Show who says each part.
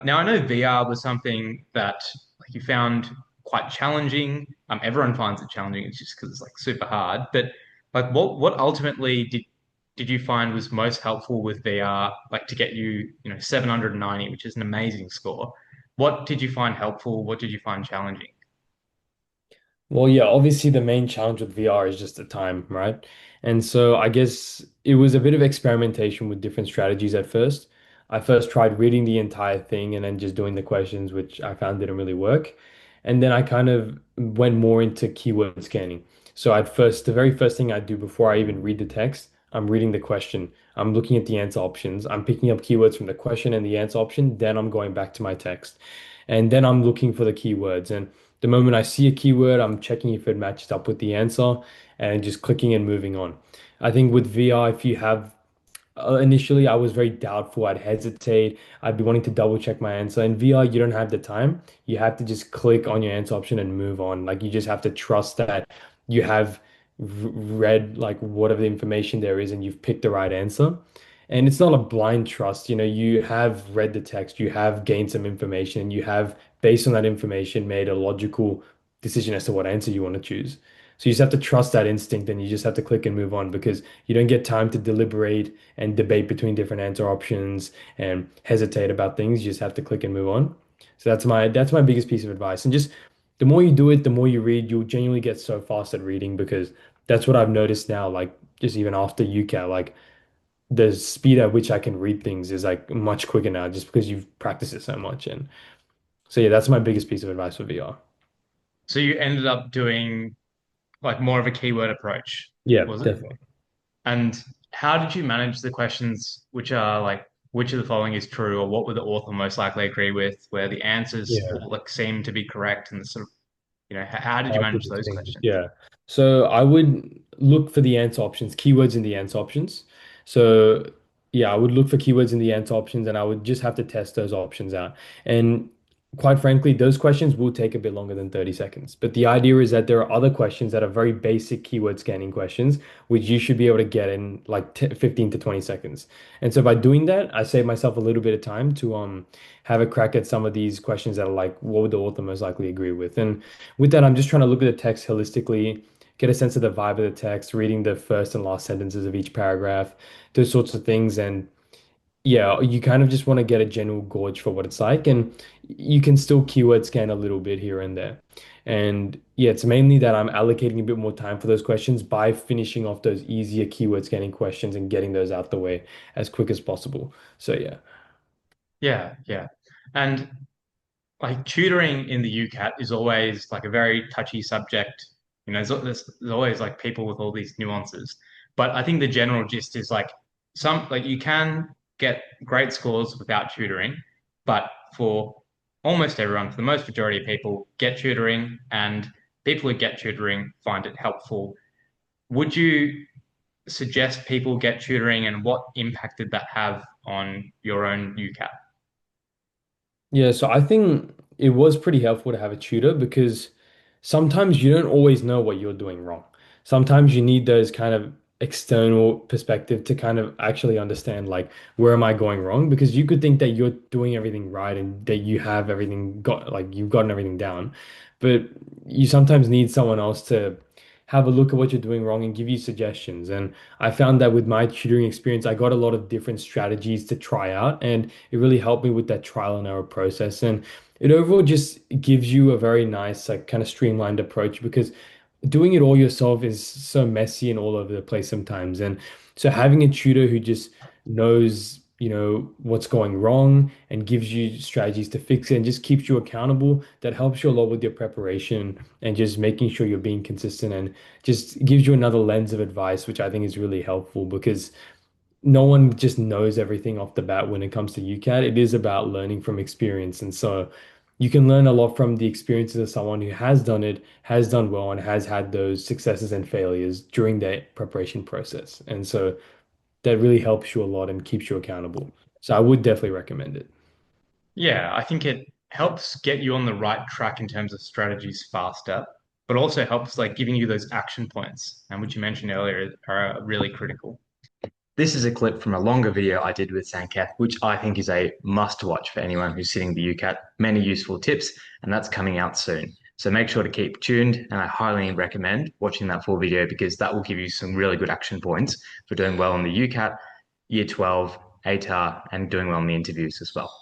Speaker 1: Now I know VR was something that like you found quite challenging. Everyone finds it challenging. It's just because it's like super hard. But like, what ultimately did you find was most helpful with VR? Like to get you 790, which is an amazing score. What did you find helpful? What did you find challenging?
Speaker 2: Well, yeah, obviously the main challenge with VR is just the time, right? And so I guess it was a bit of experimentation with different strategies at first. I first tried reading the entire thing and then just doing the questions, which I found didn't really work. And then I kind of went more into keyword scanning. So the very first thing I do before I even read the text, I'm reading the question. I'm looking at the answer options. I'm picking up keywords from the question and the answer option. Then I'm going back to my text. And then I'm looking for the keywords. And the moment I see a keyword, I'm checking if it matches up with the answer and just clicking and moving on. I think with VR, if you have initially, I was very doubtful. I'd hesitate. I'd be wanting to double check my answer. In VR, you don't have the time. You have to just click on your answer option and move on. Like you just have to trust that you have read like whatever the information there is and you've picked the right answer. And it's not a blind trust. You have read the text, you have gained some information, you have, based on that information, made a logical decision as to what answer you want to choose. So you just have to trust that instinct and you just have to click and move on because you don't get time to deliberate and debate between different answer options and hesitate about things. You just have to click and move on. So that's my biggest piece of advice. And just the more you do it, the more you read, you'll genuinely get so fast at reading because that's what I've noticed now, like just even after UCAT, like the speed at which I can read things is like much quicker now just because you've practiced it so much. And so yeah, that's my biggest piece of advice for VR.
Speaker 1: So you ended up doing like more of a keyword approach,
Speaker 2: Yeah,
Speaker 1: was it?
Speaker 2: definitely.
Speaker 1: And how did you manage the questions which are like, which of the following is true, or what would the author most likely agree with, where the answers
Speaker 2: Yeah.
Speaker 1: all like seem to be correct, and the sort of, how did you
Speaker 2: I see
Speaker 1: manage
Speaker 2: what
Speaker 1: those
Speaker 2: you're saying.
Speaker 1: questions?
Speaker 2: Yeah. So I would look for the answer options, keywords in the answer options. So yeah, I would look for keywords in the answer options and I would just have to test those options out. And quite frankly, those questions will take a bit longer than 30 seconds. But the idea is that there are other questions that are very basic keyword scanning questions, which you should be able to get in like 15 to 20 seconds. And so by doing that, I save myself a little bit of time to have a crack at some of these questions that are like, what would the author most likely agree with? And with that, I'm just trying to look at the text holistically, get a sense of the vibe of the text, reading the first and last sentences of each paragraph, those sorts of things. And yeah, you kind of just want to get a general gauge for what it's like. And you can still keyword scan a little bit here and there. And yeah, it's mainly that I'm allocating a bit more time for those questions by finishing off those easier keyword scanning questions and getting those out the way as quick as possible. So yeah.
Speaker 1: Yeah, yeah. And like tutoring in the UCAT is always like a very touchy subject. There's always like people with all these nuances. But I think the general gist is like you can get great scores without tutoring, but for almost everyone, for the most majority of people, get tutoring, and people who get tutoring find it helpful. Would you suggest people get tutoring, and what impact did that have on your own UCAT?
Speaker 2: Yeah, so I think it was pretty helpful to have a tutor because sometimes you don't always know what you're doing wrong. Sometimes you need those kind of external perspective to kind of actually understand like where am I going wrong? Because you could think that you're doing everything right and that you have everything got like you've gotten everything down. But you sometimes need someone else to have a look at what you're doing wrong and give you suggestions. And I found that with my tutoring experience, I got a lot of different strategies to try out, and it really helped me with that trial and error process. And it overall just gives you a very nice, like, kind of streamlined approach because doing it all yourself is so messy and all over the place sometimes. And so having a tutor who just knows, what's going wrong and gives you strategies to fix it and just keeps you accountable, that helps you a lot with your preparation and just making sure you're being consistent and just gives you another lens of advice, which I think is really helpful because no one just knows everything off the bat when it comes to UCAT. It is about learning from experience. And so you can learn a lot from the experiences of someone who has done it, has done well, and has had those successes and failures during their preparation process. And so that really helps you a lot and keeps you accountable. So I would definitely recommend it.
Speaker 1: Yeah, I think it helps get you on the right track in terms of strategies faster, but also helps like giving you those action points, and which you mentioned earlier are really critical. This is a clip from a longer video I did with Sanketh, which I think is a must watch for anyone who's sitting the UCAT. Many useful tips, and that's coming out soon. So make sure to keep tuned, and I highly recommend watching that full video because that will give you some really good action points for doing well in the UCAT, Year 12, ATAR, and doing well in the interviews as well.